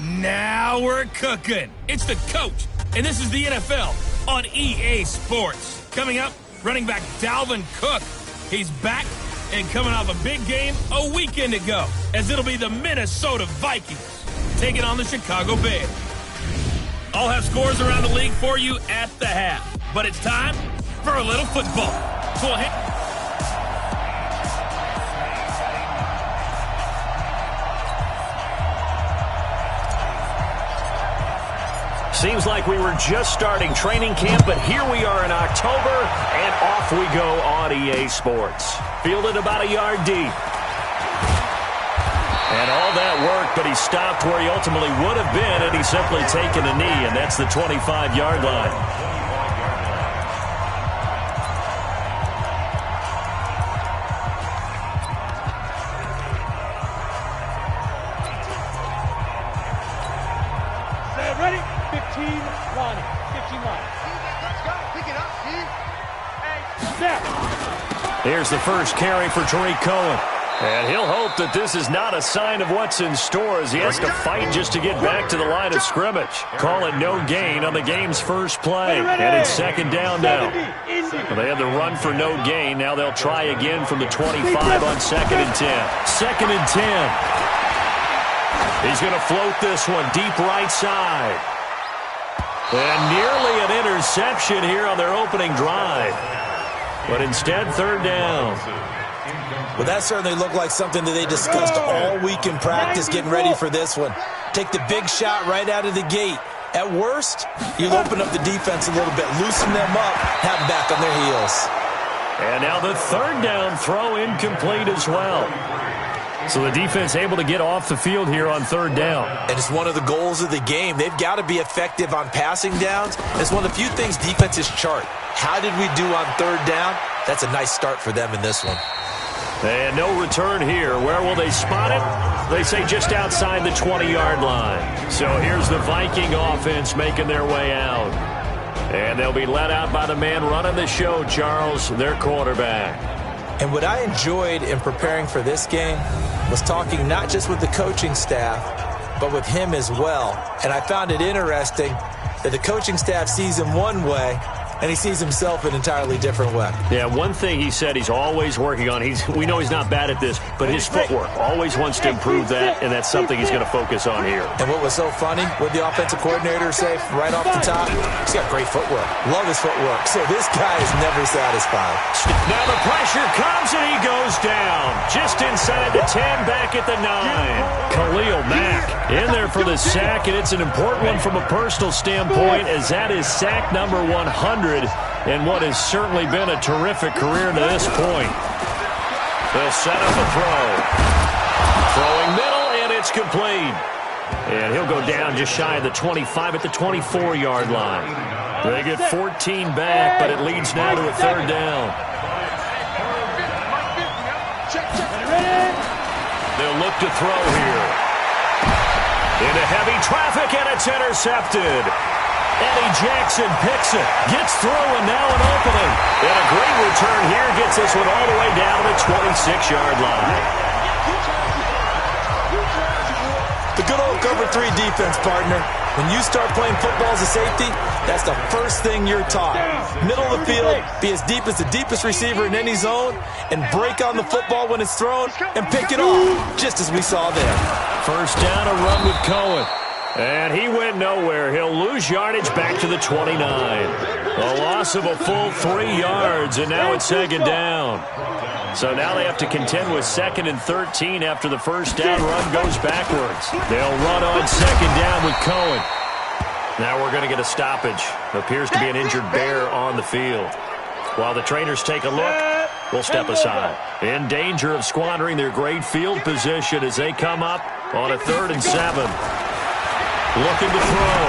Now we're cooking. It's the coach, and this is the NFL on EA Sports. Coming up, running back Dalvin Cook. He's back and coming off a big game a weekend ago, as it'll be the Minnesota Vikings taking on the Chicago Bears. I'll have scores around the league for you at the half, but it's time for a little football. So we'll hit. Seems like we were just starting training camp, but here we are in October, and off we go on EA Sports. Fielded about a yard deep. And all that work, but he stopped where he ultimately would have been, and he's simply taken a knee, and that's the 25-yard line. Ready? 15 line. 15 line. Let's go. Pick it up, Steve. Hey, Here's the first carry for Tariq Cohen. And he'll hope that this is not a sign of what's in store as he has to fight just to get back to the line of scrimmage. Call it no gain on the game's first play. And it's second down now. Well, they had the run for no gain. Now they'll try again from the 25 on second and 10. Second and 10. He's going to float this one deep right side. And nearly an interception here on their opening drive. But instead, third down. Well, that certainly looked like something that they discussed all week in practice getting ready for this one. Take the big shot right out of the gate. At worst, you'll open up the defense a little bit, loosen them up, have them back on their heels. And now the third down throw incomplete as well. So the defense able to get off the field here on third down. And it's one of the goals of the game. They've got to be effective on passing downs. It's one of the few things defenses chart. How did we do on third down? That's a nice start for them in this one. And no return here. Where will they spot it? They say just outside the 20-yard line. So here's the Viking offense making their way out. And they'll be led out by the man running the show, Charles, their quarterback. And what I enjoyed in preparing for this game was talking not just with the coaching staff, but with him as well. And I found it interesting that the coaching staff sees him one way, and he sees himself an entirely different way. Yeah, one thing he said he's always working on, we know he's not bad at this, but his footwork, always wants to improve that, and that's something he's going to focus on here. And what was so funny, what the offensive coordinator say right off the top, he's got great footwork. Love his footwork. So this guy is never satisfied. Now the pressure comes, and he goes down. Just inside the 10, back at the 9. Khalil Mack in there for the sack, and it's an important one from a personal standpoint, as that is sack number 100. In what has certainly been a terrific career to this point. They'll set up a throw. Throwing middle, and it's complete. And he'll go down just shy of the 25 at the 24-yard line. They get 14 back, but it leads now to a third down. They'll look to throw here. Into heavy traffic, and it's intercepted. Eddie Jackson picks it, gets through, and now an opening. And a great return here gets this one all the way down to the 26-yard line. The good old cover 3 defense, partner. When you start playing football as a safety, that's the first thing you're taught. Middle of the field, be as deep as the deepest receiver in any zone, and break on the football when it's thrown, and pick it off, just as we saw there. First down, a run with Cohen. And he went nowhere. He'll lose yardage back to the 29. A loss of a full 3 yards, and now it's second down. So now they have to contend with second and 13 after the first down run goes backwards. They'll run on second down with Cohen. Now we're going to get a stoppage. Appears to be an injured Bear on the field. While the trainers take a look, we'll step aside. In danger of squandering their great field position as they come up on a 3rd and 7. Looking to throw.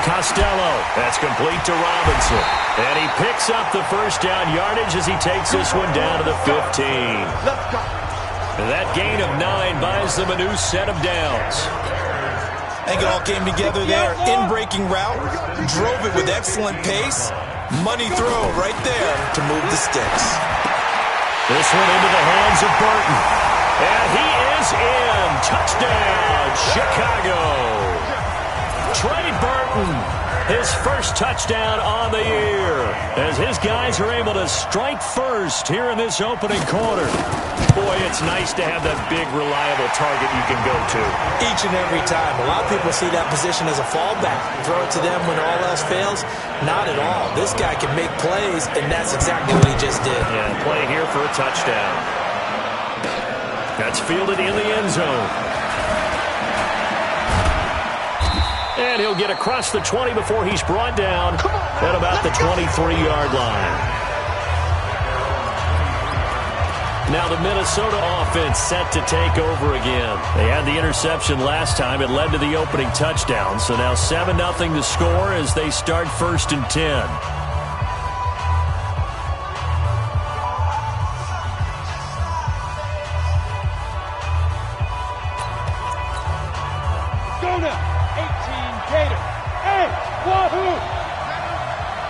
Costello. That's complete to Robinson. And he picks up the first down yardage as he takes this one down to the 15. And that gain of 9 buys them a new set of downs. I think it all came together there. In-breaking route. Drove it with excellent pace. Money throw right there to move the sticks. This one into the hands of Burton. And he is in. Touchdown, Chicago. Trey Burton, his first touchdown on the year, as his guys are able to strike first here in this opening quarter. Boy, it's nice to have that big, reliable target you can go to. Each and every time. A lot of people see that position as a fallback. Throw it to them when all else fails. Not at all. This guy can make plays, and that's exactly what he just did. Yeah, play here for a touchdown. That's fielded in the end zone. And he'll get across the 20 before he's brought down at about the 23-yard line. Now the Minnesota offense set to take over again. They had the interception last time. It led to the opening touchdown. So now 7-0 to score as they start 1st and 10. Go now. 18 Gator. Hey, wahoo!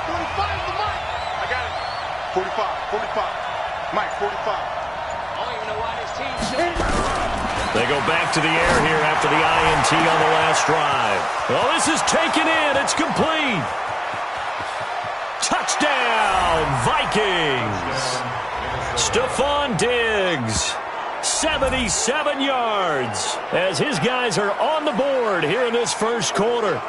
45 to Mike. I got it. 45. Mike, 45. They go back to the air here after the INT on the last drive. Oh, this is taken in. It's complete. Touchdown, Vikings. Stephon Diggs, 77 yards, as his guys are on the board here in this first quarter.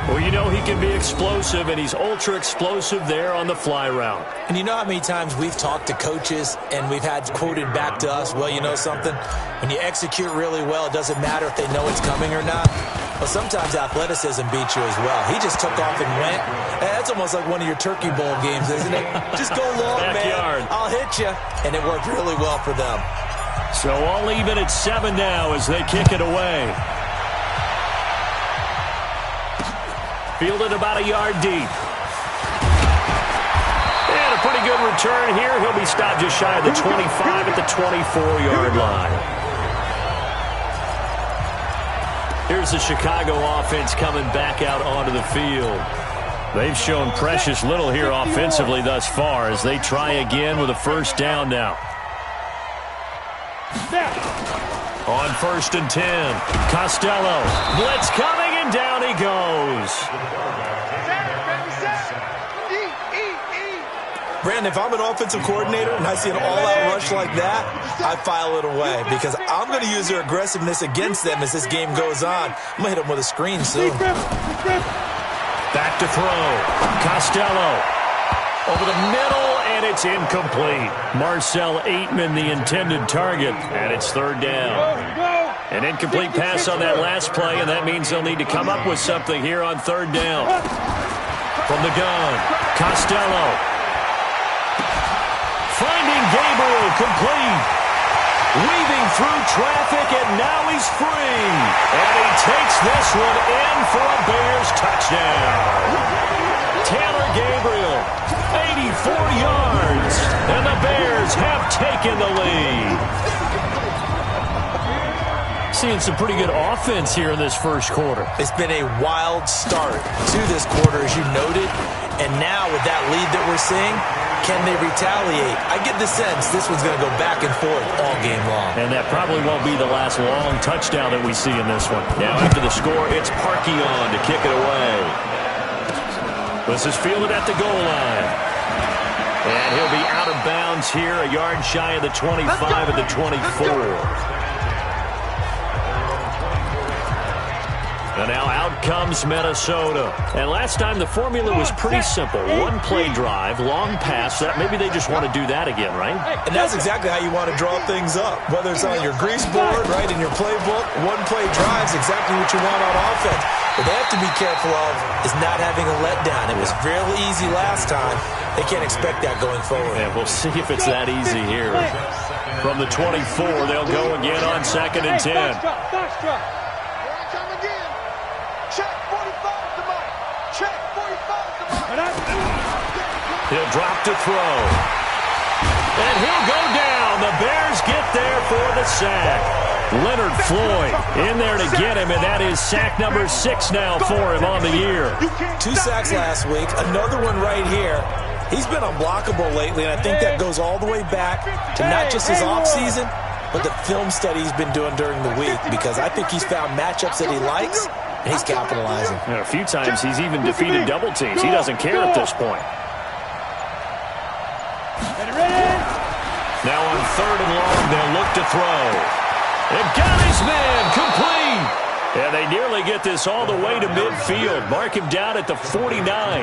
Well, you know he can be explosive, and he's ultra-explosive there on the fly route. And you know how many times we've talked to coaches and we've had quoted back to us, well, you know something? When you execute really well, it doesn't matter if they know it's coming or not. Well, sometimes athleticism beats you as well. He just took off and went. That's almost like one of your Turkey Bowl games, isn't it? Just go long, Backyard. man. I'll hit you. And it worked really well for them. So all even at 7 now as they kick it away. Fielded about a yard deep. And a pretty good return here. He'll be stopped just shy of the 25 at the 24-yard line. Here's the Chicago offense coming back out onto the field. They've shown precious little here offensively thus far as they try again with a first down now. On 1st and 10, Costello. Blitz coming, and down he goes. Brandon, if I'm an offensive coordinator and I see an all-out rush like that, I file it away because I'm going to use their aggressiveness against them as this game goes on. I'm going to hit them with a screen soon. Back to throw. Costello over the middle, and it's incomplete. Marcel Aitman, the intended target, and it's 3rd down. An incomplete pass on that last play, and that means they'll need to come up with something here on 3rd down. From the gun, Costello. Finding Gabriel complete. Weaving through traffic, and now he's free. And he takes this one in for a Bears touchdown. Taylor Gabriel, 84 yards, and the Bears have taken the lead. Seeing some pretty good offense here in this first quarter. It's been a wild start to this quarter, as you noted. And now with that lead that we're seeing, can they retaliate? I get the sense this one's going to go back and forth all game long. And that probably won't be the last long touchdown that we see in this one. Now after the score, it's Parkey on to kick it away. This is fielded at the goal line. And he'll be out of bounds here, a yard shy of the 25 at the 24. And now out comes Minnesota. And last time the formula was pretty simple. One play drive, long pass. Maybe they just want to do that again, right? And that's exactly how you want to draw things up. Whether it's on your grease board, right, in your playbook, one play drive is exactly what you want on offense. What they have to be careful of is not having a letdown. It was fairly easy last time. They can't expect that going forward. Yeah, we'll see if it's that easy here. From the 24, they'll go again on 2nd and 10. He'll drop to throw. And he'll go down. The Bears get there for the sack. Leonard Floyd in there to get him, and that is sack number 6 now for him on the year. 2 sacks last week, another one right here. He's been unblockable lately, and I think that goes all the way back to not just his offseason, but the film study he's been doing during the week, because I think he's found matchups that he likes, and he's capitalizing. And a few times he's even defeated double teams. He doesn't care at this point. Now on 3rd and long, they'll look to throw. And got his man complete. And they nearly get this all the way to midfield. Mark him down at the 49.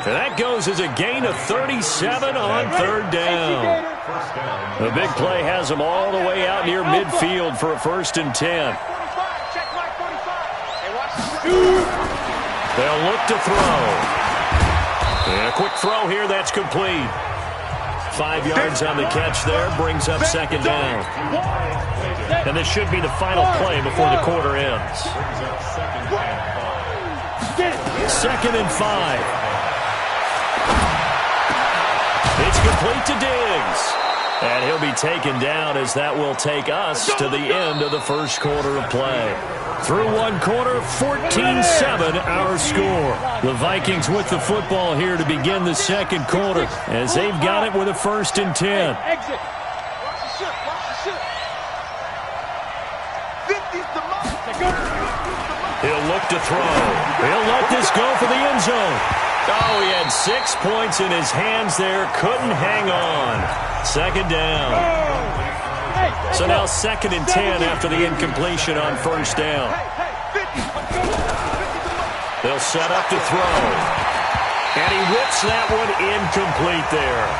And that goes as a gain of 37 on 3rd down. The big play has them all the way out near midfield for a 1st and 10. They'll look to throw. And a quick throw here, that's complete. 5 yards on the catch there, brings up 2nd down. And this should be the final play before the quarter ends. 2nd and 5. It's complete to Diggs. And he'll be taken down as that will take us to the end of the 1st quarter of play. Through 1 quarter, 14-7 our score. The Vikings with the football here to begin the 2nd quarter as they've got it with a 1st and 10. He'll look to throw. He'll let this go for the end zone. Oh, he had 6 points in his hands there. Couldn't hang on. 2nd down. So now 2nd and 10 after the incompletion on 1st down. They'll set up to throw. And he whips that one incomplete there.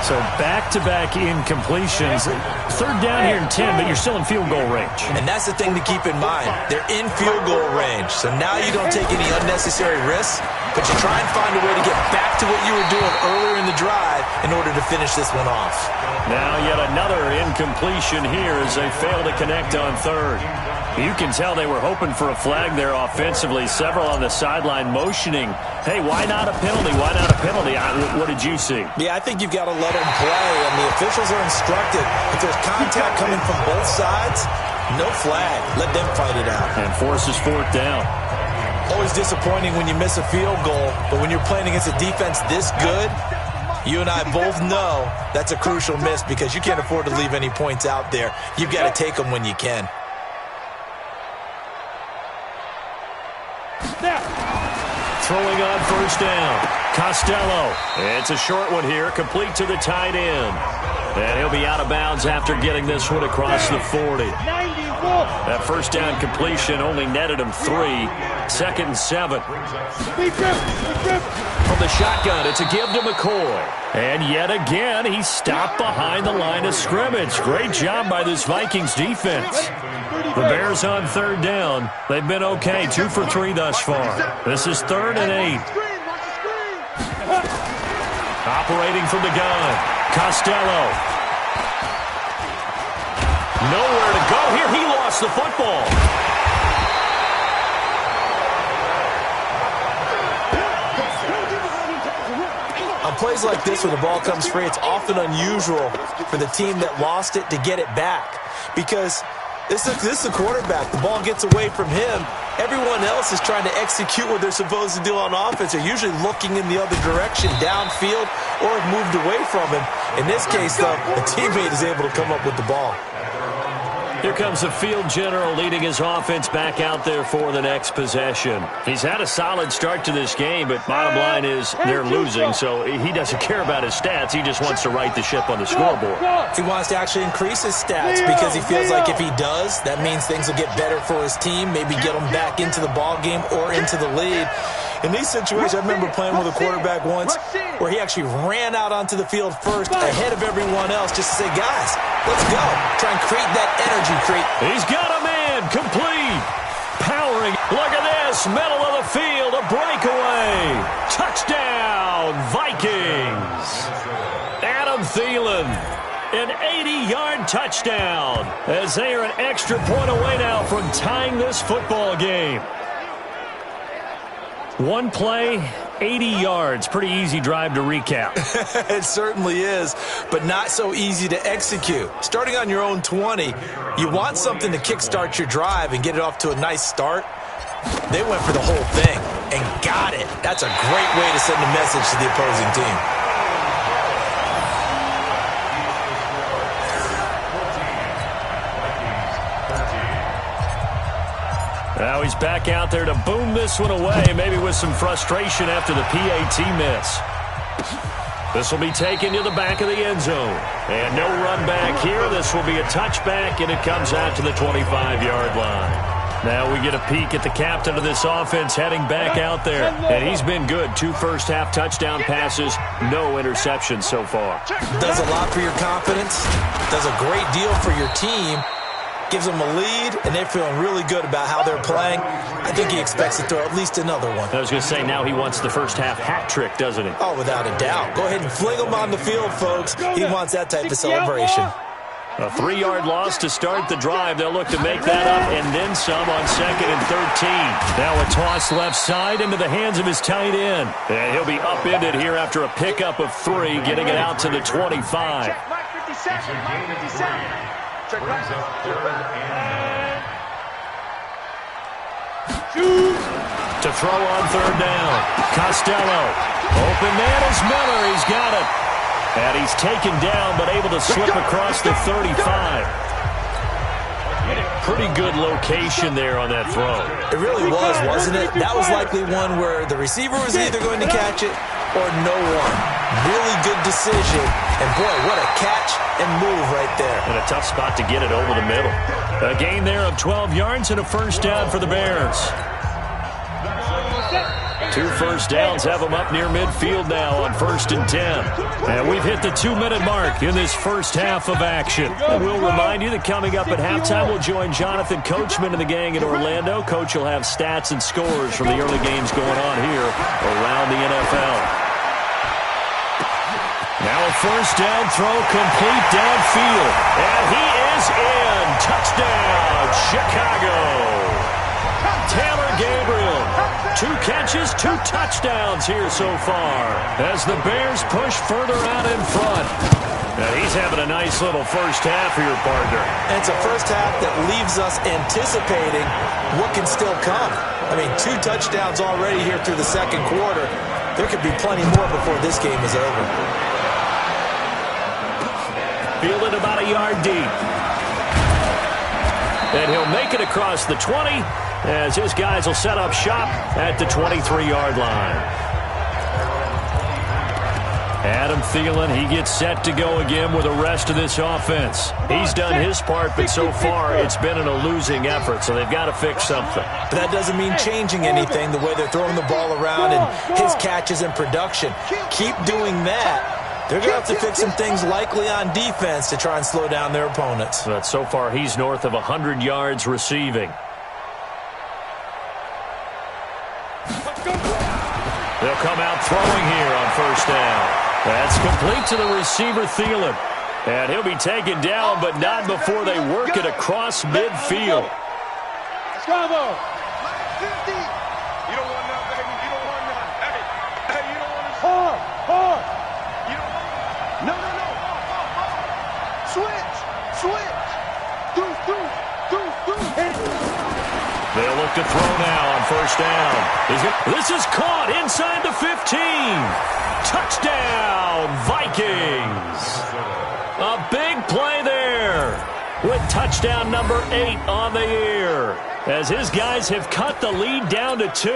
So back-to-back incompletions. 3rd down here and 10, but you're still in field goal range. And that's the thing to keep in mind. They're in field goal range. So now you don't take any unnecessary risks, but you try and find a way to get back to what you were doing earlier in the drive in order to finish this one off. Now yet another incompletion here as they fail to connect on 3rd. You can tell they were hoping for a flag there offensively. Several on the sideline motioning, hey, why not a penalty? Why not a penalty? What did you see? Yeah, I think you've got to let them play, and the officials are instructed. If there's contact coming from both sides, no flag. Let them fight it out. And forces 4th down. Always disappointing when you miss a field goal, but when you're playing against a defense this good, you and I both know that's a crucial miss because you can't afford to leave any points out there. You've got to take them when you can. Throwing on 1st down. Costello. It's a short one here, complete to the tight end. And he'll be out of bounds after getting this one across the 40. That 1st down completion only netted him 3. 2nd and 7. From the shotgun, it's a give to McCoy. And yet again, he's stopped behind the line of scrimmage. Great job by this Vikings defense. The Bears on 3rd down. They've been okay, 2 for 3 thus far. This is 3rd and 8. Operating from the gun, Costello. Nowhere to go here. He lost the football. On plays like this where the ball comes free, it's often unusual for the team that lost it to get it back because this is the quarterback. The ball gets away from him. Everyone else is trying to execute what they're supposed to do on offense. They're usually looking in the other direction, downfield, or have moved away from him. In this case, though, a teammate is able to come up with the ball. Here comes the field general leading his offense back out there for the next possession. He's had a solid start to this game, but bottom line is they're losing, so he doesn't care about his stats. He just wants to right the ship on the scoreboard. He wants to actually increase his stats because he feels like if he does, that means things will get better for his team, maybe get him back into the ball game or into the lead. In these situations, I remember playing with a quarterback once where he actually ran out onto the field first ahead of everyone else just to say, guys, let's go. Try and create that energy. He's got a man complete. Powering. Look at this. Middle of the field. A breakaway. Touchdown, Vikings. Adam Thielen. An 80-yard touchdown as they are an extra point away now from tying this football game. One play, 80 yards. Pretty easy drive to recap. It certainly is, but not so easy to execute. Starting on your own 20, you want something to kickstart your drive and get it off to a nice start. They went for the whole thing and got it. That's a great way to send a message to the opposing team. Now he's back out there to boom this one away, maybe with some frustration after the PAT miss. This will be taken to the back of the end zone. And no run back here. This will be a touchback, and it comes out to the 25-yard line. Now we get a peek at the captain of this offense heading back out there. And he's been good. 2 first-half touchdown passes, no interceptions so far. Does a lot for your confidence. Does a great deal for your team. Gives them a lead, and they're feeling really good about how they're playing. I think he expects to throw at least another one. I was going to say, now he wants the first-half hat trick, doesn't he? Oh, without a doubt. Go ahead and fling him on the field, folks. He wants that type of celebration. A 3-yard loss to start the drive. They'll look to make that up and then some on 2nd and 13. Now a toss left side into the hands of his tight end. And he'll be upended here after a pickup of 3, getting it out to the 25. Mike 57, Mike 57. Check back. To throw on 3rd down. Costello. Open man is Miller. He's got it. And he's taken down but able to slip across the 35. Pretty good location there on that throw. It really was, wasn't it? That was likely one where the receiver was either going to catch it or no one. Really good decision. And, boy, what a catch and move right there. And a tough spot to get it over the middle. A gain there of 12 yards and a first down for the Bears. 2 first downs have them up near midfield now on 1st and 10. And we've hit the 2-minute mark in this first half of action. And we'll remind you that coming up at halftime, we'll join Jonathan Coachman and the gang in Orlando. Coach will have stats and scores from the early games going on here around the NFL. Now a first down throw complete downfield. And he is in. Touchdown, Chicago. Taylor Gabriel. 2 catches, 2 touchdowns here so far as the Bears push further out in front. And he's having a nice little first half here, partner. And it's a first half that leaves us anticipating what can still come. I mean, 2 touchdowns already here through the second quarter. There could be plenty more before this game is over. Fielded about a yard deep. And he'll make it across the 20 as his guys will set up shop at the 23-yard line. Adam Thielen, he gets set to go again with the rest of this offense. He's done his part, but so far it's been in a losing effort, so they've got to fix something. But that doesn't mean changing anything, the way they're throwing the ball around and his catches and production. Keep doing that. They're going to have to fix some things likely on defense to try and slow down their opponents. But so far he's north of 100 yards receiving. They'll come out throwing here on first down. That's complete to the receiver, Thielen. And he'll be taken down, but not before they work it across midfield. Bravo. 50. You don't want none, baby. You don't want none. Hey, you don't want to. Hard. You don't want. No. Switch. They'll look to throw now on first down. This is caught inside the 15. Touchdown, Vikings. A big play there with touchdown number 8 on the year as his guys have cut the lead down to 2.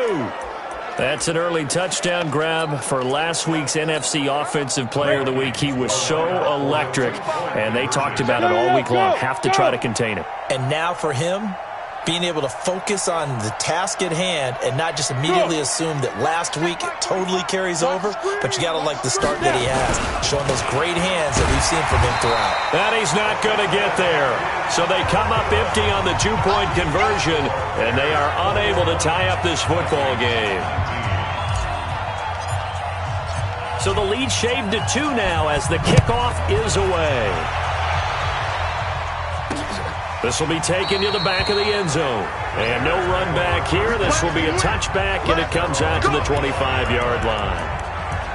That's an early touchdown grab for last week's NFC Offensive Player of the Week. He was so electric, and they talked about it all week long. Have to try to contain him. And now for him, being able to focus on the task at hand and not just immediately assume that last week it totally carries over, but you got to like the start that he has, showing those great hands that we've seen from him throughout. And he's not going to get there. So they come up empty on the 2-point conversion, and they are unable to tie up this football game. So the lead shaved to 2 now as the kickoff is away. This will be taken to the back of the end zone. And no run back here. This will be a touchback, and it comes out to the 25-yard line.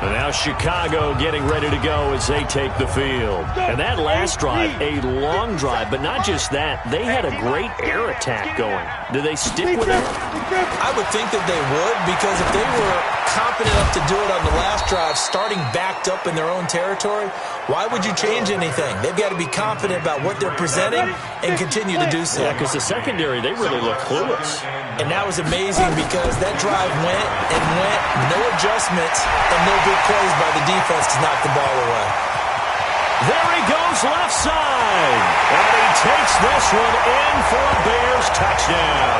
And now Chicago getting ready to go as they take the field. And that last drive, a long drive, but not just that. They had a great air attack going. Do they stick with it? I would think that they would, because if they were confident enough to do it on the last drive, starting backed up in their own territory, why would you change anything? They've got to be confident about what they're presenting and continue to do so. Yeah, because the secondary, they really look clueless. And that was amazing because that drive went and went, no adjustments, and no big plays by the defense to knock the ball away. There he goes left side. And he takes this one in for a Bears touchdown.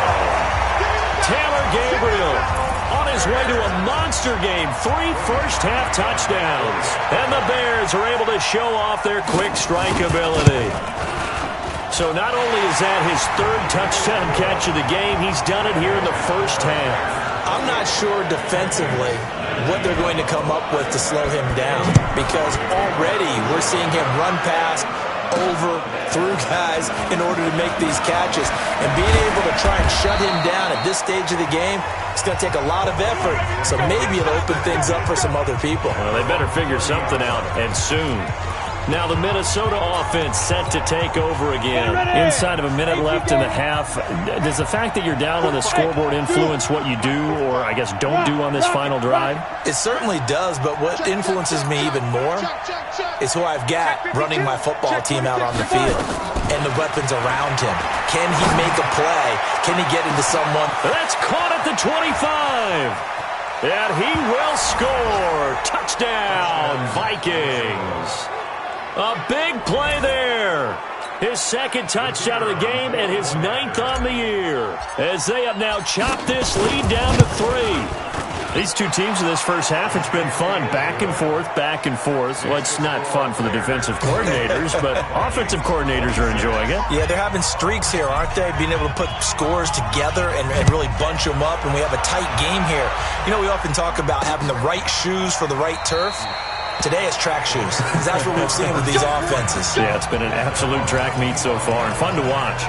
Taylor Gabriel on his way to a monster game. 3 first-half touchdowns. And the Bears are able to show off their quick strike ability. So not only is that his 3rd touchdown catch of the game, he's done it here in the first half. I'm not sure defensively what they're going to come up with to slow him down, because already we're seeing him run past, over, through guys in order to make these catches. And being able to try and shut him down at this stage of the game, it's going to take a lot of effort. So maybe it'll open things up for some other people. Well, they better figure something out, and soon. Now the Minnesota offense set to take over again. Inside of a minute left in the half, does the fact that you're down on the scoreboard influence what you do, or I guess don't do on this final drive? It certainly does, but what influences me even more is who I've got running my football team out on the field and the weapons around him. Can he make a play? Can he get into someone? That's caught at the 25. And he will score. Touchdown, Vikings. A big play there. His 2nd touchdown of the game and his 9th on the year, as they have now chopped this lead down to 3. These two teams in this first half, it's been fun. Back and forth, back and forth. Well, it's not fun for the defensive coordinators, but offensive coordinators are enjoying it. Yeah, they're having streaks here, aren't they? Being able to put scores together and really bunch them up, and we have a tight game here. You know, we often talk about having the right shoes for the right turf. Today it's track shoes. That's what we've seen with these offenses. Yeah, it's been an absolute track meet so far, and fun to watch.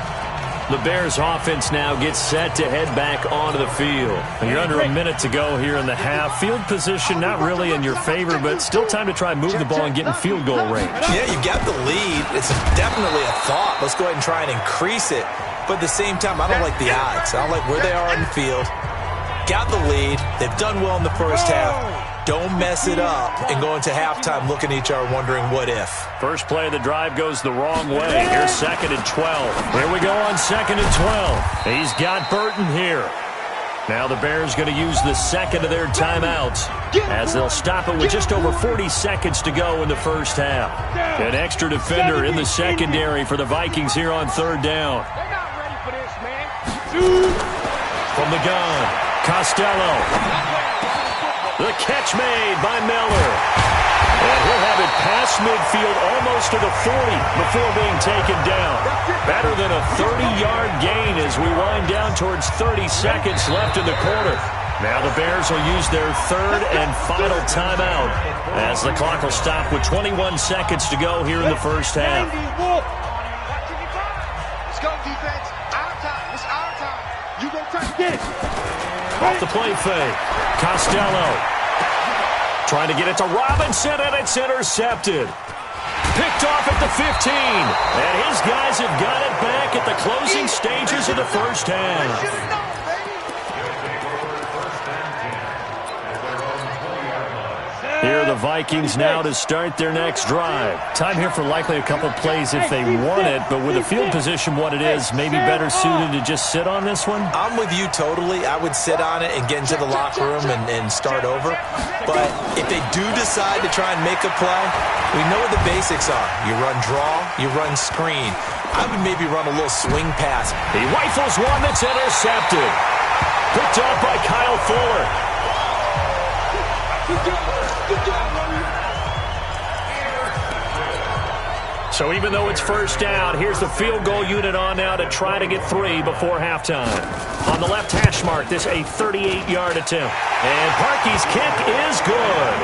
The Bears offense now gets set to head back onto the field. You're under a minute to go here in the half. Field position not really in your favor, but still time to try and move the ball and get in field goal range. Yeah, you've got the lead. It's definitely a thought. Let's go ahead and try and increase it. But at the same time, I don't like the odds. I don't like where they are in the field. Got the lead. They've done well in the first half. Don't mess it up and go into halftime looking at each other wondering what if. First play of the drive goes the wrong way. Here's 2nd and 12. Here we go on 2nd and 12. He's got Burton here. Now the Bears going to use the 2nd of their timeouts as they'll stop it with just over 40 seconds to go in the first half. An extra defender in the secondary for the Vikings here on 3rd down. They're not ready for this, man. From the gun, Costello. The catch made by Miller. And he'll have it past midfield almost to the 40 before being taken down. Better than a 30-yard gain as we wind down towards 30 seconds left in the quarter. Now the Bears will use their 3rd and final timeout as the clock will stop with 21 seconds to go here in the first half. Let's go, defense. Our time. It's our time. You go touch this. Off the play fake. Costello trying to get it to Robinson, and it's intercepted. Picked off at the 15. And his guys have got it back at the closing stages of the first half. Here are the Vikings now to start their next drive. Time here for likely a couple plays if they want it, but with the field position what it is, maybe better suited to just sit on this one? I'm with you totally. I would sit on it and get into the locker room and start over. But if they do decide to try and make a play, we know what the basics are. You run draw, you run screen. I would maybe run a little swing pass. He rifles one that's intercepted. Picked off by Kyle Fuller. So even though it's first down, here's the field goal unit on now to try to get 3 before halftime. On the left hash mark, this a 38-yard attempt. And Parkey's kick is good.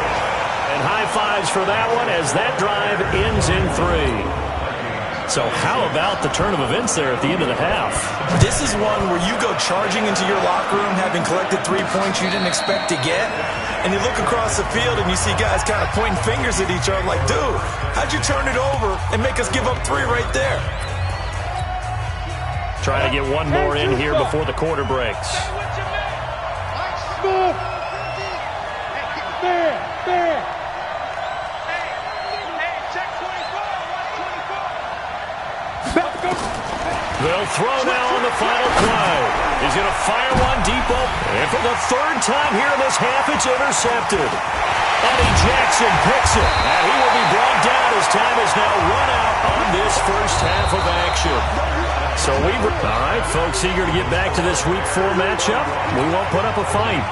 And high fives for that one as that drive ends in 3. So how about the turn of events there at the end of the half? This is one where you go charging into your locker room having collected 3 points you didn't expect to get, and you look across the field and you see guys kind of pointing fingers at each other like, dude, how'd you turn it over and make us give up 3 right there? Trying to get one more in here before the quarter breaks. They'll throw now on the final play. He's going to fire one deep open. And for the 3rd time here in this half, it's intercepted. Eddie Jackson picks it. And he will be brought down as time is now run out on this first half of action. So all right, folks, eager to get back to this Week 4 matchup. We won't put up a fight.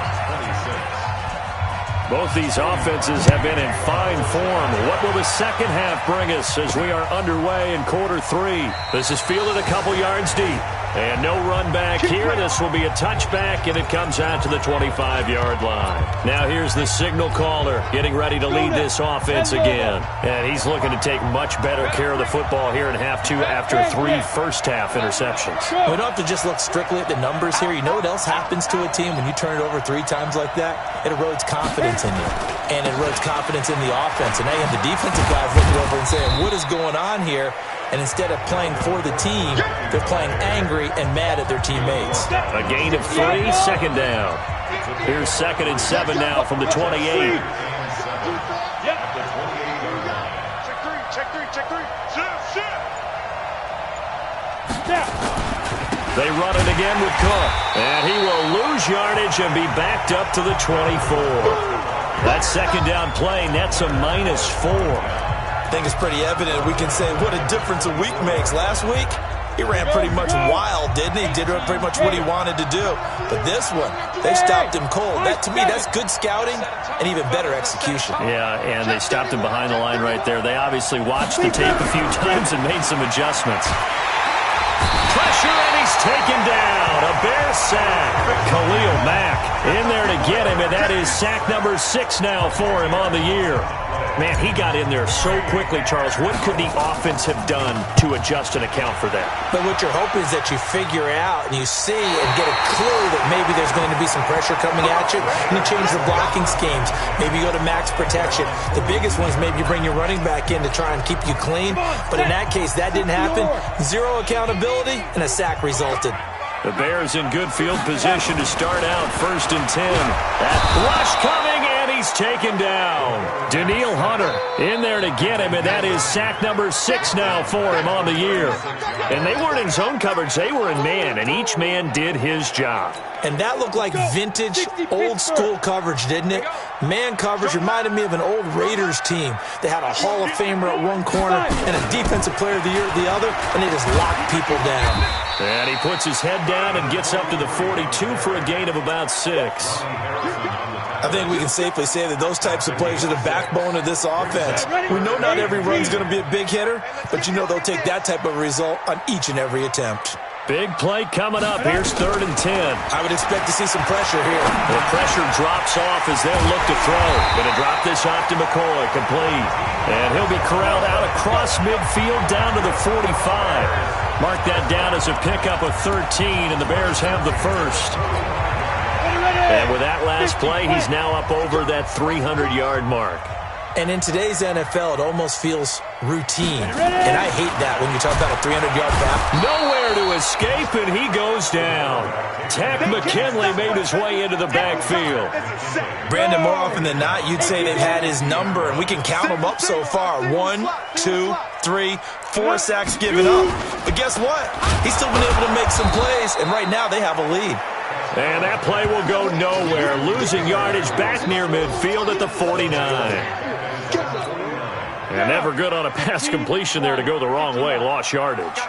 Both these offenses have been in fine form. What will the second half bring us as we are underway in quarter 3? This is fielded a couple yards deep. And no run back here. This will be a touchback, and it comes out to the 25-yard line. Now here's the signal caller getting ready to lead this offense again. And he's looking to take much better care of the football here in half 2 after 3 first-half interceptions. We don't have to just look strictly at the numbers here. You know what else happens to a team when you turn it over 3 times like that? It erodes confidence in you, and it erodes confidence in the offense. And now you have the defensive guys looking over and saying, what is going on here? And instead of playing for the team, they're playing angry and mad at their teammates. A gain of 3, second down. Here's 2nd and 7 now from the 28. Check three. They run it again with Cook. And he will lose yardage and be backed up to the 24. That second down play nets a -4. I think it's pretty evident. We can say what a difference a week makes. Last week, he ran pretty much wild, didn't he? Did pretty much what he wanted to do. But this one, they stopped him cold. That, to me, that's good scouting and even better execution. Yeah, and they stopped him behind the line right there. They obviously watched the tape a few times and made some adjustments. Pressure, and he's taken down. A Bear sack. Khalil Mack in there to get him, and that is sack number 6 now for him on the year. Man, he got in there so quickly, Charles. What could the offense have done to adjust and account for that? But what you're hoping is that you figure out and you see and get a clue that maybe there's going to be some pressure coming at you, and you change the blocking schemes. Maybe you go to max protection. The biggest one is maybe you bring your running back in to try and keep you clean. But in that case, that didn't happen. 0 accountability, and a sack resulted. The Bears in good field position to start out 1st and 10. That rush coming, and he's taken down. Daniil Hunter in there to get him, and that is sack number 6 now for him on the year. And they weren't in zone coverage. They were in man, and each man did his job. And that looked like vintage, old-school coverage, didn't it? Man coverage reminded me of an old Raiders team. They had a Hall of Famer at one corner and a Defensive Player of the Year at the other, and they just locked people down. And he puts his head down and gets up to the 42 for a gain of about 6. I think we can safely say that those types of plays are the backbone of this offense. We know not every run's going to be a big hitter, but you know they'll take that type of result on each and every attempt. Big play coming up. Here's 3rd and 10. I would expect to see some pressure here. The pressure drops off as they'll look to throw. Going to drop this off to McCoy, complete. And he'll be corralled out across midfield down to the 45. Mark that down as a pickup of 13, and the Bears have the first. And with that last play, he's now up over that 300-yard mark. And in today's NFL, it almost feels routine. And I hate that when you talk about a 300-yard pass. Nowhere to escape, and he goes down. Takk McKinley made his way into the backfield. Brandon, more often than not, you'd say they've had his number, and we can count them up so far. 1, 2, 3, 4 sacks given up. But guess what? He's still been able to make some plays, and right now they have a lead. And that play will go nowhere. Losing yardage back near midfield at the 49. And never good on a pass completion there to go the wrong way. Lost yardage.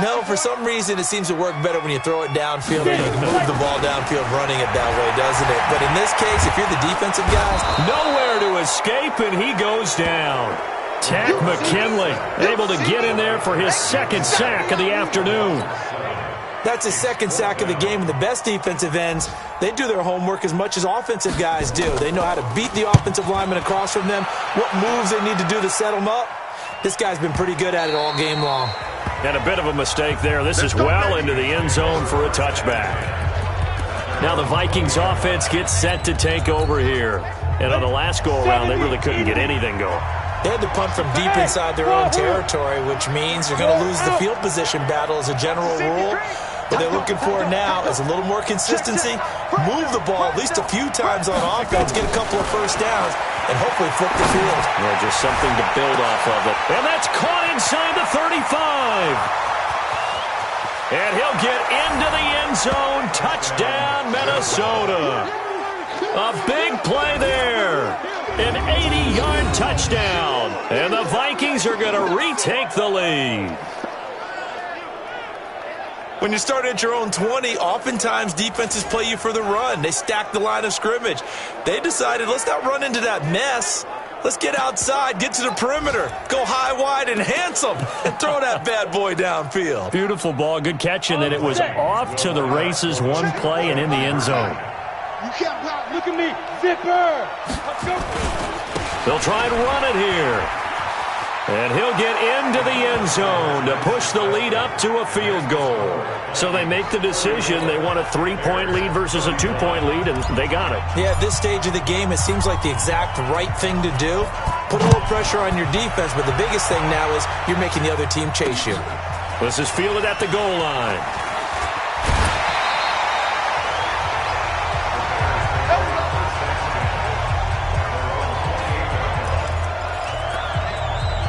No, for some reason it seems to work better when you throw it downfield and you can move the ball downfield running it that way, doesn't it? But in this case, if you're the defensive guys, nowhere to escape, and he goes down. Takk McKinley able to get in there for his 2nd sack of the afternoon. That's his 2nd sack of the game, and the best defensive ends, they do their homework as much as offensive guys do. They know how to beat the offensive lineman across from them, what moves they need to do to set them up. This guy's been pretty good at it all game long. And a bit of a mistake there. This is well into the end zone for a touchback. Now the Vikings offense gets set to take over here. And on the last go-around, they really couldn't get anything going. They had to punt from deep inside their own territory, which means you're going to lose the field position battle as a general rule. What they're looking for now is a little more consistency, move the ball at least a few times on offense, get a couple of first downs, and hopefully flip the field. Yeah, just something to build off of it. And that's caught inside the 35. And he'll get into the end zone. Touchdown, Minnesota. A big play there. An 80-yard touchdown. And the Vikings are going to retake the lead. When you start at your own 20, oftentimes defenses play you for the run. They stack the line of scrimmage. They decided, let's not run into that mess. Let's get outside, get to the perimeter, go high, wide, and handsome, and throw that bad boy downfield. Beautiful ball, good catch, and then it was off to the races, one play and in the end zone. You can't block. Look at me. Zipper. Let's go. They'll try and run it here. And he'll get into the end zone to push the lead up to a field goal. So they make the decision. They want a 3-point lead versus a 2-point lead, and they got it. Yeah, at this stage of the game, it seems like the exact right thing to do. Put a little pressure on your defense, but the biggest thing now is you're making the other team chase you. This is fielded at the goal line.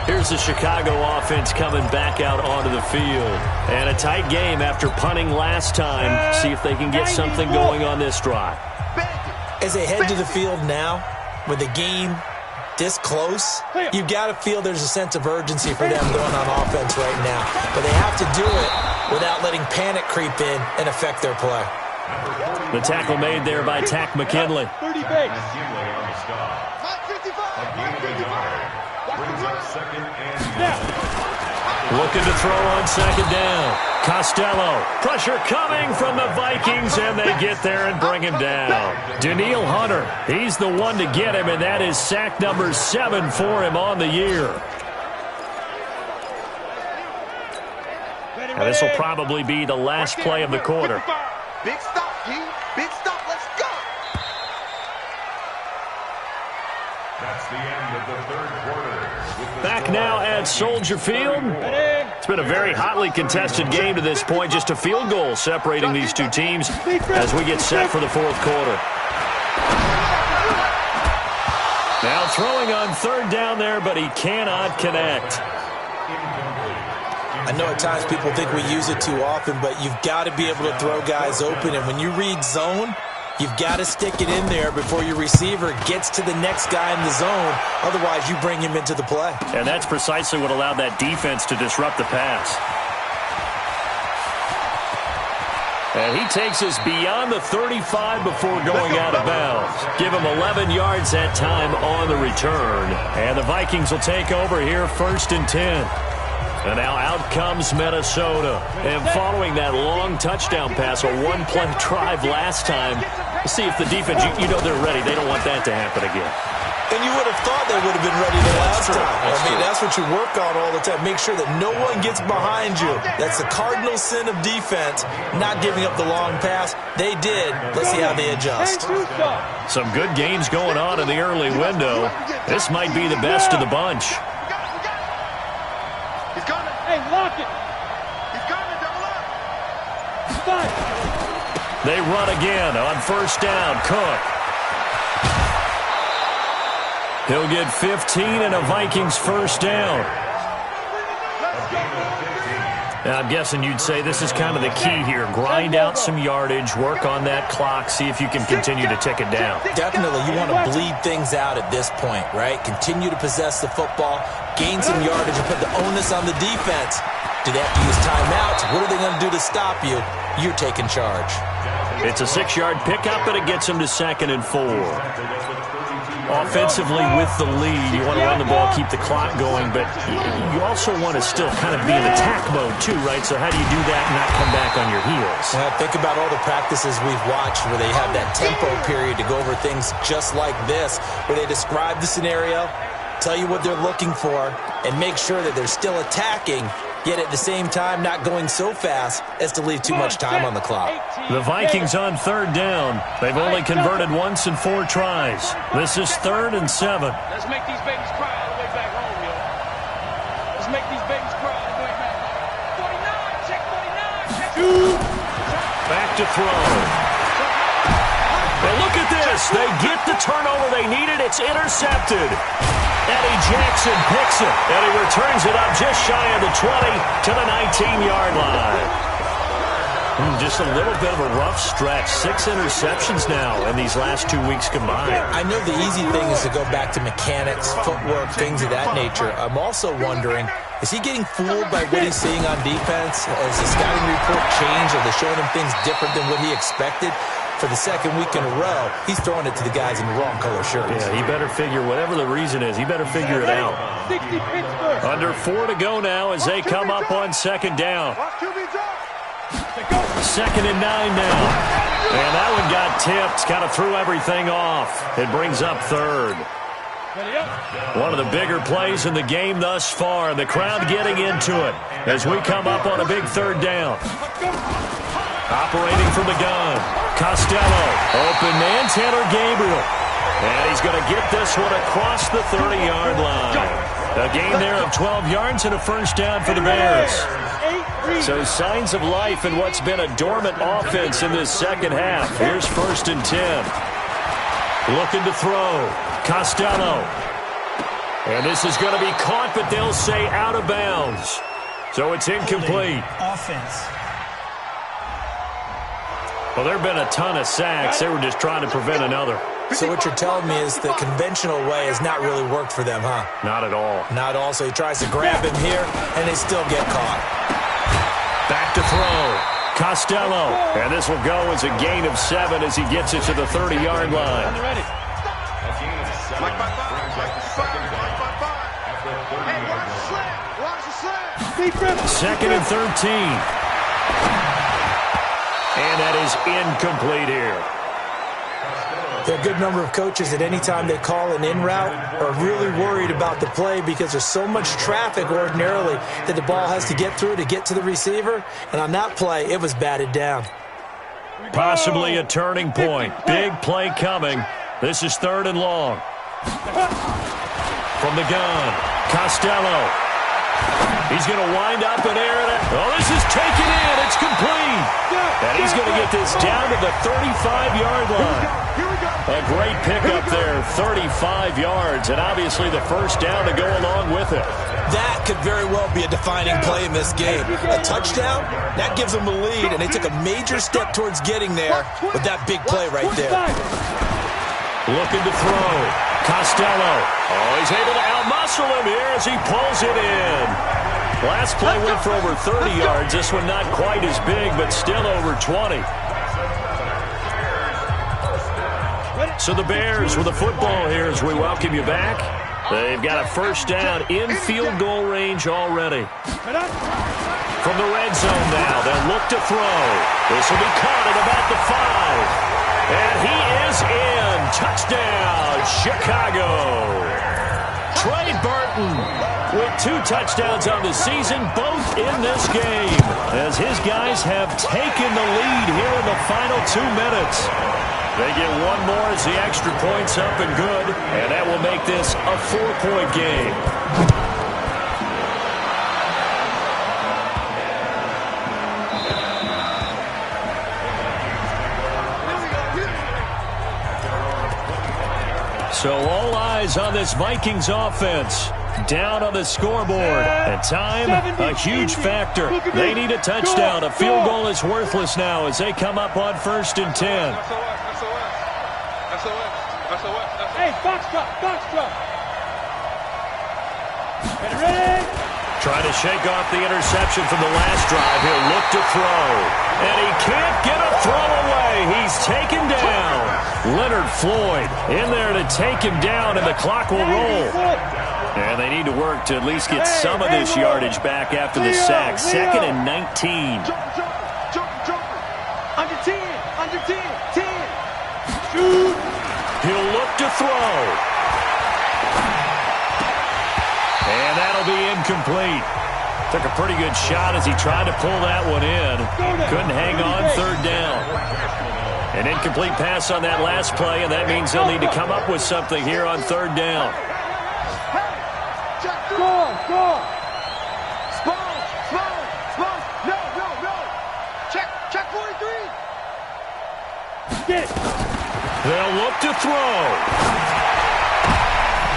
Here's the Chicago offense coming back out onto the field. And a tight game after punting last time. See if they can get something going on this drive. As they head to the field now, with the game this close, you've got to feel there's a sense of urgency for them going on offense right now. But they have to do it without letting panic creep in and affect their play. The tackle made there by Tack McKinley. 30 base. Looking to throw on second down. Costello. Pressure coming from the Vikings, and they get there and bring him down. Danielle Hunter, he's the one to get him, and that is sack number 7 for him on the year. And this will probably be the last play of the quarter. Big stop, G. Big stop. Let's go. That's the end of the third quarter. Back now at Soldier Field. It's been a very hotly contested game to this point. Just a field goal separating these two teams as we get set for the fourth quarter. Now throwing on third down there, but he cannot connect. I know at times people think we use it too often, but you've got to be able to throw guys open. And when you read zone, you've got to stick it in there before your receiver gets to the next guy in the zone. Otherwise, you bring him into the play. And that's precisely what allowed that defense to disrupt the pass. And he takes us beyond the 35 before going out of bounds. Give him 11 yards that time on the return. And the Vikings will take over here 1st and 10. And now out comes Minnesota. And following that long touchdown pass, a one-play drive last time, see if the defense, you know they're ready. They don't want that to happen again. And you would have thought they would have been ready the last time. That's what you work on all the time. Make sure that no one gets behind you. That's the cardinal sin of defense, not giving up the long pass. They did. Let's see how they adjust. Some good games going on in the early window. This might be the best of the bunch. Hey, lock it. He's coming. Double up. Fine. They run again on first down. Cook. He'll get 15 and a Vikings first down. Now, I'm guessing you'd say this is kind of the key here. Grind out some yardage, work on that clock, see if you can continue to tick it down. Definitely, you want to bleed things out at this point, right? Continue to possess the football, gain some yardage, and put the onus on the defense. Do they have to use timeouts? What are they going to do to stop you? You're taking charge. It's a 6-yard pickup, and it gets them to 2nd and 4. Offensively with the lead, you want to run the ball, keep the clock going, but you also want to still kind of be in attack mode too, right? So how do you do that and not come back on your heels? Well, think about all the practices we've watched where they have that tempo period to go over things just like this, where they describe the scenario, tell you what they're looking for, and make sure that they're still attacking, yet at the same time not going so fast as to leave too much time on the clock. The Vikings on third down. They've only converted once in 4 tries. This is 3rd and 7. Let's make these babies cry all the way back home, yo. Let's make these babies cry all the way back. 49, check 49. Back to throw. And look at this. They get the turnover they needed. It's intercepted. Eddie Jackson picks it, and he returns it up just shy of the 20 to the 19-yard line. Just a little bit of a rough stretch. 6 interceptions now in these last 2 weeks combined. I know the easy thing is to go back to mechanics, footwork, things of that nature. I'm also wondering, is he getting fooled by what he's seeing on defense? Has the scouting report changed? Are they showing him things different than what he expected? For the second week in a row, he's throwing it to the guys in the wrong color shirts. Yeah, he better figure, whatever the reason is, he better figure it out. Under 4 to go now as they come up on second down. 2nd and 9 now. And that one got tipped, kind of threw everything off. It brings up 3rd. One of the bigger plays in the game thus far, and the crowd getting into it as we come up on a big 3rd down. Operating from the gun, Costello, open man, Tanner Gabriel. And he's going to get this one across the 30-yard line. A gain there of 12 yards and a first down for the Bears. So signs of life in what's been a dormant offense in this second half. Here's 1st and 10. Looking to throw, Costello. And this is going to be caught, but they'll say out of bounds. So it's incomplete. Offense. Well, there have been a ton of sacks. They were just trying to prevent another. So what you're telling me is the conventional way has not really worked for them, huh? Not at all. Not all. So he tries to grab him here, and they still get caught. Back to throw. Costello. And this will go as a gain of 7 as he gets it to the 30-yard line. Second and 13. And that is incomplete here. There are a good number of coaches at any time they call an in route are really worried about the play because there's so much traffic ordinarily that the ball has to get through to get to the receiver. And on that play, it was batted down. Possibly a turning point. Big play coming. This is 3rd and long. From the gun, Costello. He's going to wind up and air it. Oh, this is taken in. It's complete. And he's going to get this down to the 35-yard line. A great pickup there, 35 yards, and obviously the first down to go along with it. That could very well be a defining play in this game. A touchdown, that gives them a lead, and they took a major step towards getting there with that big play right there. Looking to throw. Costello. Oh, he's able to outmuscle him here as he pulls it in. Last play went for over 30 yards. This one not quite as big, but still over 20. So the Bears with a football here as we welcome you back. They've got a first down in field goal range already. From the red zone now, they'll look to throw. This will be caught at about the 5. And he is in. Touchdown, Chicago. Trey Burton with 2 touchdowns on the season, both in this game, as his guys have taken the lead here in the final 2 minutes. They get one more as the extra point's up and good, and that will make this a 4-point game. So all eyes on this Vikings offense. Down on the scoreboard. And time, a huge factor. They need a touchdown. A field goal is worthless now as they come up on 1st and 10. Hey, box drop. Ready? Trying to shake off the interception from the last drive. He'll look to throw. And he can't get a throw away. He's taken down. Leonard Floyd in there to take him down, and the clock will roll. And they need to work to at least get some of this yardage back after the sack. 2nd and 19. Under 10. 10. He'll look to throw. And that'll be incomplete. Took a pretty good shot as he tried to pull that one in. Couldn't hang on, third down. An incomplete pass on that last play, and that means they'll need to come up with something here on third down. Score! No. Check 43. They'll look to throw.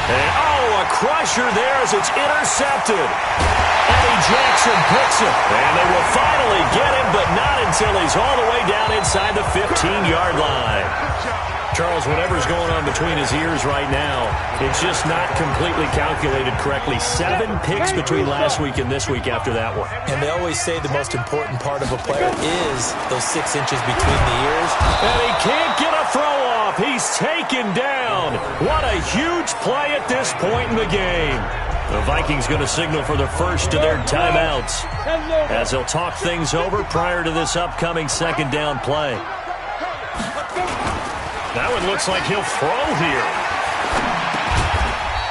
And, a crusher there as it's intercepted. Eddie Jackson picks him. And they will finally get him, but not until he's all the way down inside the 15-yard line. Charles, whatever's going on between his ears right now, it's just not completely calculated correctly. 7 picks between last week and this week after that one. And they always say the most important part of a player is those 6 inches between the ears. And he can't get a throw off. He's taken down. What a huge play at this point in the game. The Vikings going to signal for the first of their timeouts as they'll talk things over prior to this upcoming second down play. That one looks like he'll throw here.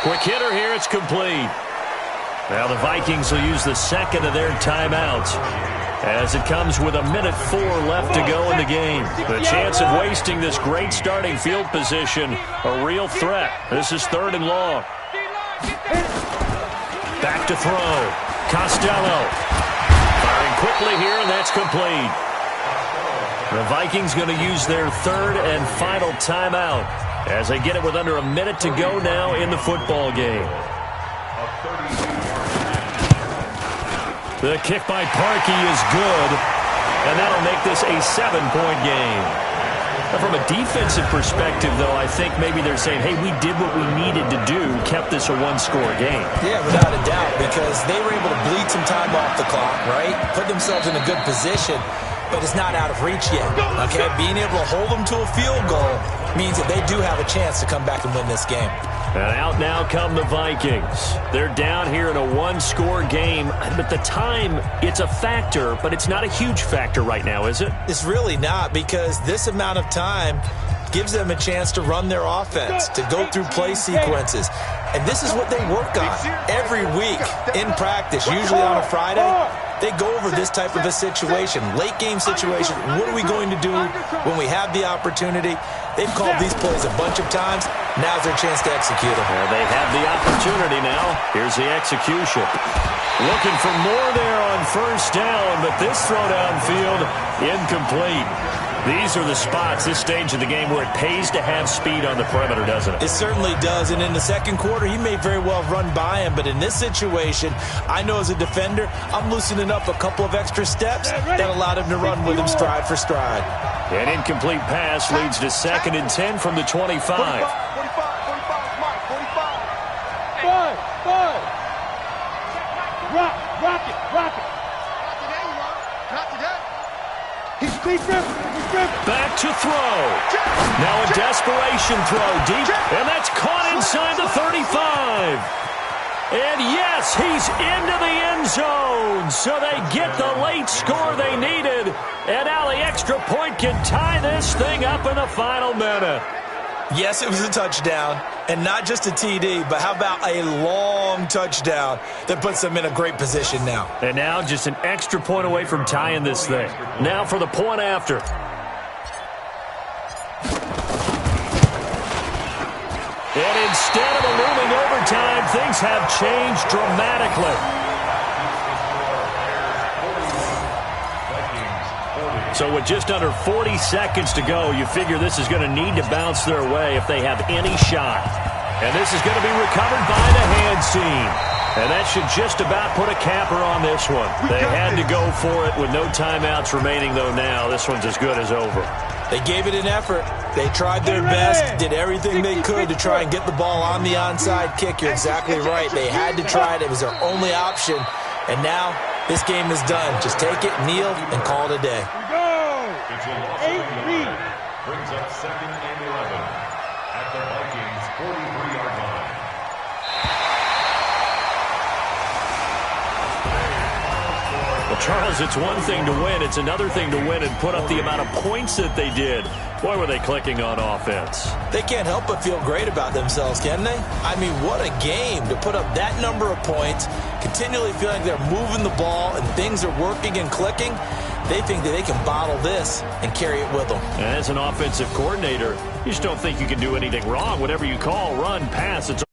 Quick hitter here, it's complete. Now the Vikings will use the second of their timeouts as it comes with 1:04 left to go in the game. The chance of wasting this great starting field position, a real threat. This is 3rd and long. Back to throw. Costello. Firing quickly here, and that's complete. The Vikings going to use their 3rd and final timeout as they get it with under 1 minute to go now in the football game. The kick by Parkey is good, and that'll make this a 7-point game. Now, from a defensive perspective, though, I think maybe they're saying, hey, we did what we needed to do, kept this a 1-score game. Yeah, without a doubt, because they were able to bleed some time off the clock, right? Put themselves in a good position. But it's not out of reach yet, okay? Being able to hold them to a field goal means that they do have a chance to come back and win this game. And out now come the Vikings. They're down here in a 1-score game. But the time, it's a factor, but it's not a huge factor right now, is it? It's really not, because this amount of time gives them a chance to run their offense, to go through play sequences. And this is what they work on every week in practice, usually on a Friday. They go over this type of a situation, late game situation. What are we going to do when we have the opportunity? They've called these plays a bunch of times. Now's their chance to execute them. Well, they have the opportunity now. Here's the execution. Looking for more there on first down, but this throw downfield incomplete. These are the spots, this stage of the game, where it pays to have speed on the perimeter, doesn't it? It certainly does, and in the second quarter, he may very well run by him, but in this situation, I know as a defender, I'm loosening up a couple of extra steps that allowed him to run with him stride for stride. An incomplete pass leads to 2nd and 10 from the 25. 45, Mike, 45. Five. Rock it. Not today. He's driven. Back to throw. Now a desperation throw deep, and that's caught inside the 35. And yes, he's into the end zone. So they get the late score they needed. And now the extra point can tie this thing up in the final minute. Yes, it was a touchdown, and not just a TD, but how about a long touchdown that puts them in a great position now. And now just an extra point away from tying this thing. Now for the point after. And instead of a looming overtime, things have changed dramatically. So with just under 40 seconds to go, you figure this is going to need to bounce their way if they have any shot. And this is going to be recovered by the hands team. And that should just about put a capper on this one. They had to go for it with no timeouts remaining, though now. This one's as good as over. They gave it an effort. They tried their best, did everything they could to try and get the ball on the onside kick. You're exactly right. They had to try it. It was their only option. And now this game is done. Just take it, kneel, and call it a day. Brings up 2nd and 11 at the Vikings 43-yard line. The Well, Charles, it's one thing to win. It's another thing to win and put up the amount of points that they did. Boy, were they clicking on offense. They can't help but feel great about themselves, can they? I mean, what a game to put up that number of points, continually feeling they're moving the ball and things are working and clicking. They think that they can bottle this and carry it with them. As an offensive coordinator, you just don't think you can do anything wrong. Whatever you call, run, pass, it's